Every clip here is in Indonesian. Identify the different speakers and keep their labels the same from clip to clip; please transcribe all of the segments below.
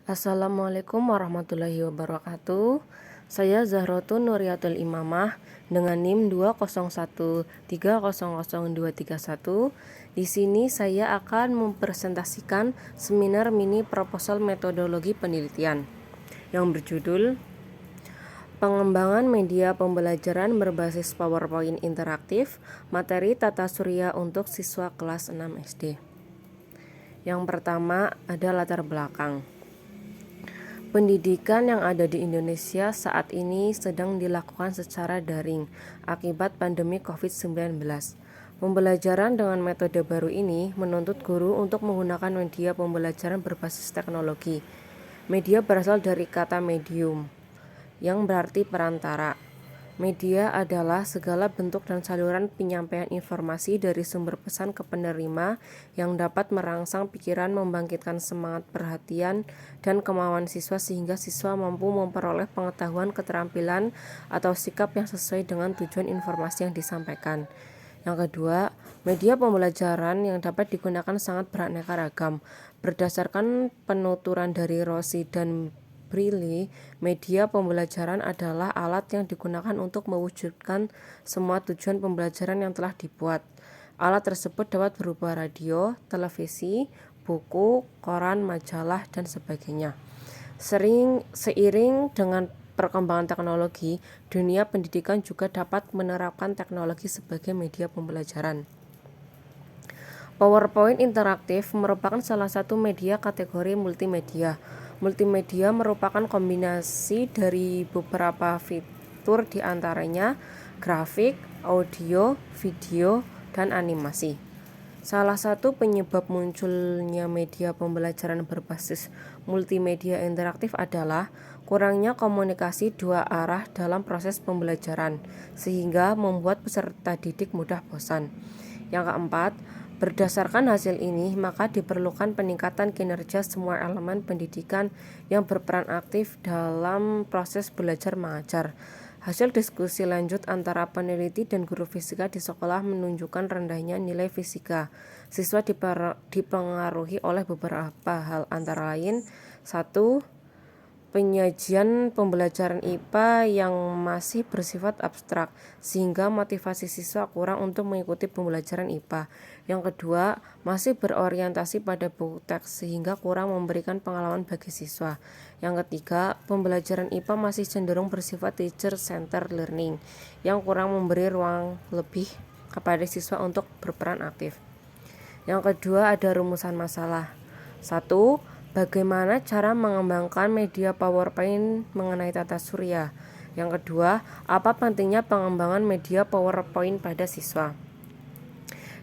Speaker 1: Assalamualaikum warahmatullahi wabarakatuh. Saya Zahrotul Nuriyatul Imamah dengan NIM 201300231. Di sini saya akan mempresentasikan seminar mini proposal metodologi penelitian yang berjudul Pengembangan Media Pembelajaran Berbasis PowerPoint Interaktif, materi tata surya untuk siswa kelas 6 SD. Yang pertama ada latar belakang. Pendidikan yang ada di Indonesia saat ini sedang dilakukan secara daring akibat pandemi COVID-19. Pembelajaran dengan metode baru ini menuntut guru untuk menggunakan media pembelajaran berbasis teknologi. Media berasal dari kata medium, yang berarti perantara. Media adalah segala bentuk dan saluran penyampaian informasi dari sumber pesan ke penerima yang dapat merangsang pikiran, membangkitkan semangat perhatian dan kemauan siswa sehingga siswa mampu memperoleh pengetahuan, keterampilan, atau sikap yang sesuai dengan tujuan informasi yang disampaikan. Yang kedua, media pembelajaran yang dapat digunakan sangat beraneka ragam. Berdasarkan penuturan dari Rossi dan Briley, media pembelajaran adalah alat yang digunakan untuk mewujudkan semua tujuan pembelajaran yang telah dibuat. Alat tersebut dapat berupa radio, televisi, buku, koran, majalah, dan sebagainya. Seiring dengan perkembangan teknologi, dunia pendidikan juga dapat menerapkan teknologi sebagai media pembelajaran. PowerPoint interaktif merupakan salah satu media kategori multimedia. Multimedia merupakan kombinasi dari beberapa fitur diantaranya grafik, audio, video, dan animasi. Salah satu penyebab munculnya media pembelajaran berbasis multimedia interaktif adalah kurangnya komunikasi dua arah dalam proses pembelajaran, sehingga membuat peserta didik mudah bosan. Yang keempat, berdasarkan hasil ini, maka diperlukan peningkatan kinerja semua elemen pendidikan yang berperan aktif dalam proses belajar mengajar. Hasil diskusi lanjut antara peneliti dan guru fisika di sekolah menunjukkan rendahnya nilai fisika. Siswa dipengaruhi oleh beberapa hal antara lain: 1. Penyajian pembelajaran IPA yang masih bersifat abstrak, sehingga motivasi siswa kurang untuk mengikuti pembelajaran IPA. Yang kedua, masih berorientasi pada buku teks, sehingga kurang memberikan pengalaman bagi siswa. Yang ketiga, pembelajaran IPA masih cenderung bersifat teacher-centered learning, yang kurang memberi ruang lebih kepada siswa untuk berperan aktif. Yang kedua, ada rumusan masalah. 1. Bagaimana cara mengembangkan media PowerPoint mengenai tata surya? Yang kedua, apa pentingnya pengembangan media PowerPoint pada siswa?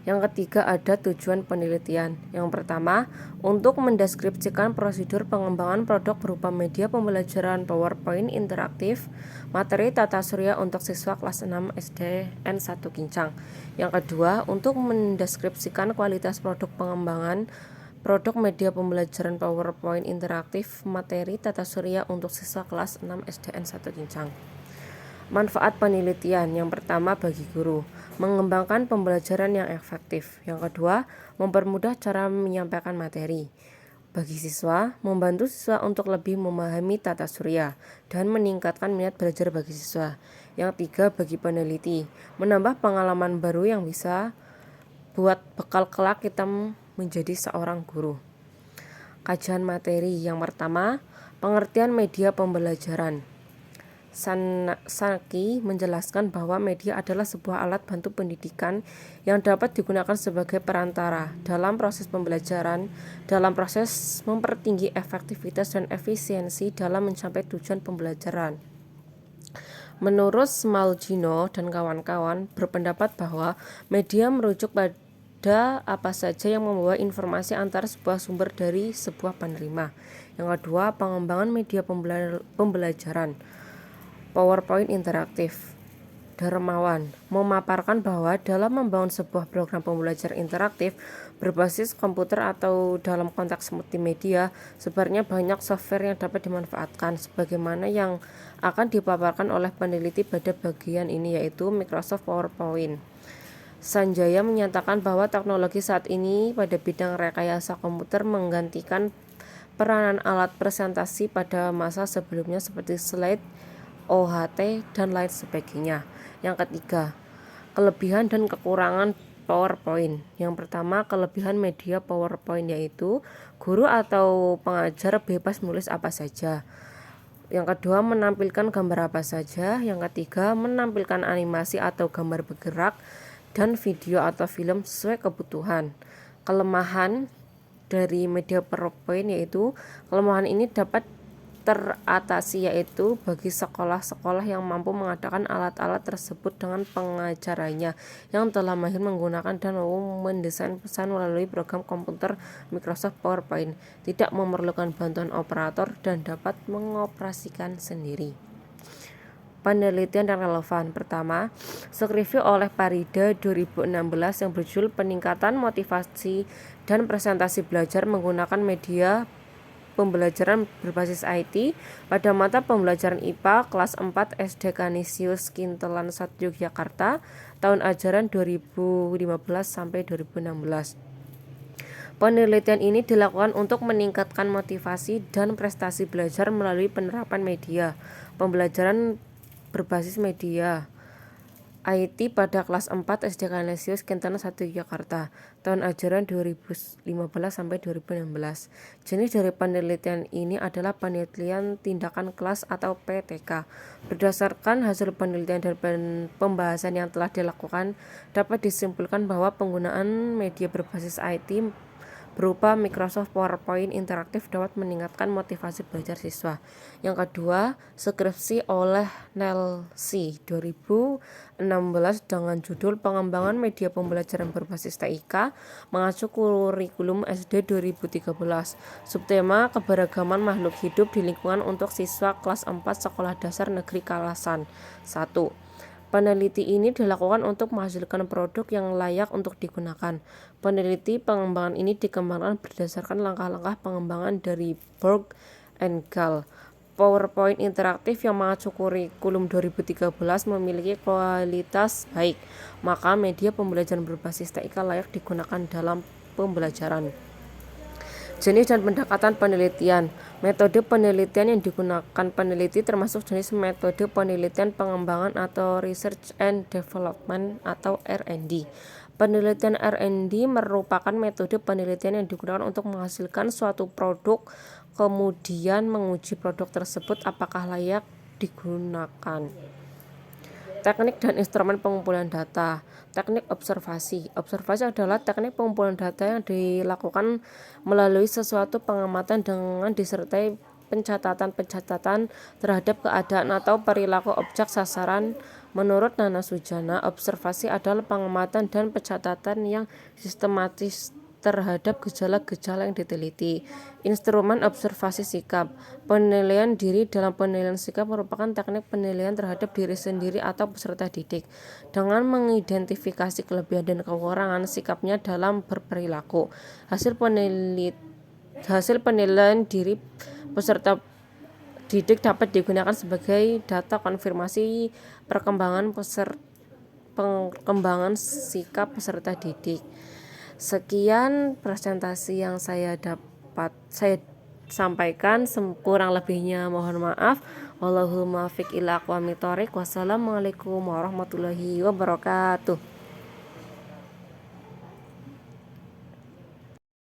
Speaker 1: Yang ketiga, ada tujuan penelitian. Yang pertama, untuk mendeskripsikan prosedur pengembangan produk berupa media pembelajaran PowerPoint interaktif, materi tata surya untuk siswa kelas 6 SD N1 Kincang. Yang kedua, untuk mendeskripsikan kualitas produk pengembangan produk media pembelajaran PowerPoint interaktif, materi tata surya untuk siswa kelas 6 SDN 1 Kincang. Manfaat penelitian. Yang pertama, bagi guru, mengembangkan pembelajaran yang efektif. Yang kedua, mempermudah cara menyampaikan materi. Bagi siswa, membantu siswa untuk lebih memahami tata surya dan meningkatkan minat belajar bagi siswa. Yang tiga, bagi peneliti, menambah pengalaman baru yang bisa buat bekal kelak kita menjadi seorang guru. Kajian materi. Yang pertama, pengertian media pembelajaran. Saki menjelaskan bahwa media adalah sebuah alat bantu pendidikan yang dapat digunakan sebagai perantara dalam proses pembelajaran, dalam proses mempertinggi efektivitas dan efisiensi dalam mencapai tujuan pembelajaran. Menurut Smalgino dan kawan-kawan berpendapat bahwa media merujuk pada apa saja yang membawa informasi antara sebuah sumber dari sebuah penerima. Yang kedua, pengembangan media pembelajaran. PowerPoint interaktif. Darmawan memaparkan bahwa dalam membangun sebuah program pembelajaran interaktif berbasis komputer atau dalam konteks multimedia, sebenarnya banyak software yang dapat dimanfaatkan sebagaimana yang akan dipaparkan oleh peneliti pada bagian ini, yaitu Microsoft PowerPoint. Sanjaya menyatakan bahwa teknologi saat ini pada bidang rekayasa komputer menggantikan peranan alat presentasi pada masa sebelumnya seperti slide, OHT, dan lain sebagainya. Yang ketiga, kelebihan dan kekurangan PowerPoint. Yang pertama, kelebihan media PowerPoint yaitu guru atau pengajar bebas menulis apa saja. Yang kedua, menampilkan gambar apa saja. Yang ketiga, menampilkan animasi atau gambar bergerak dan video atau film sesuai kebutuhan. Kelemahan dari media PowerPoint yaitu kelemahan ini dapat teratasi yaitu bagi sekolah-sekolah yang mampu mengadakan alat-alat tersebut dengan pengajarannya yang telah mahir menggunakan dan mendesain pesan melalui program komputer Microsoft PowerPoint, tidak memerlukan bantuan operator dan dapat mengoperasikan sendiri. Penelitian dan relevan. Pertama, skripsi oleh Parida 2016 yang berjudul Peningkatan Motivasi dan Presentasi Belajar Menggunakan Media Pembelajaran Berbasis IT pada mata pembelajaran IPA kelas 4 SD Canisius Kintelan 1 Yogyakarta tahun ajaran 2015 sampai 2016. Penelitian ini dilakukan untuk meningkatkan motivasi dan prestasi belajar melalui penerapan media pembelajaran berbasis media IT pada kelas 4 SD Canisius Kintelan 1 Yogyakarta tahun ajaran 2015 sampai 2016. Jenis dari penelitian ini adalah penelitian tindakan kelas atau PTK. Berdasarkan hasil penelitian dan pembahasan yang telah dilakukan, dapat disimpulkan bahwa penggunaan media berbasis IT berupa Microsoft PowerPoint interaktif dapat meningkatkan motivasi belajar siswa. Yang kedua, skripsi oleh Nelsi 2016 dengan judul Pengembangan Media Pembelajaran Berbasis TIK mengacu kurikulum SD 2013. Subtema Keberagaman Makhluk Hidup di Lingkungan untuk Siswa Kelas 4 Sekolah Dasar Negeri Kalasan 1. Peneliti ini dilakukan untuk menghasilkan produk yang layak untuk digunakan. Peneliti pengembangan ini dikembangkan berdasarkan langkah-langkah pengembangan dari Borg and Gall. PowerPoint interaktif yang mengacu kurikulum 2013 memiliki kualitas baik, maka media pembelajaran berbasis TIK layak digunakan dalam pembelajaran. Jenis dan pendekatan penelitian. Metode penelitian yang digunakan peneliti termasuk jenis metode penelitian pengembangan atau Research and Development atau R&D. Penelitian R&D merupakan metode penelitian yang digunakan untuk menghasilkan suatu produk, kemudian menguji produk tersebut apakah layak digunakan. Teknik dan instrumen pengumpulan data. Teknik observasi. Observasi adalah teknik pengumpulan data yang dilakukan melalui sesuatu pengamatan dengan disertai pencatatan terhadap keadaan atau perilaku objek sasaran. Menurut Nana Sujana, observasi adalah pengamatan dan pencatatan yang sistematis terhadap gejala-gejala yang diteliti. Instrumen observasi sikap. Penilaian diri dalam penilaian sikap merupakan teknik penilaian terhadap diri sendiri atau peserta didik dengan mengidentifikasi kelebihan dan kekurangan sikapnya dalam berperilaku. Hasil penilaian diri peserta didik dapat digunakan sebagai data konfirmasi perkembangan sikap peserta didik. Sekian presentasi yang saya sampaikan, kurang lebihnya mohon maaf. Wallahul muwaffiq ila aqwamit thoriq. Wassalamualaikum warahmatullahi wabarakatuh.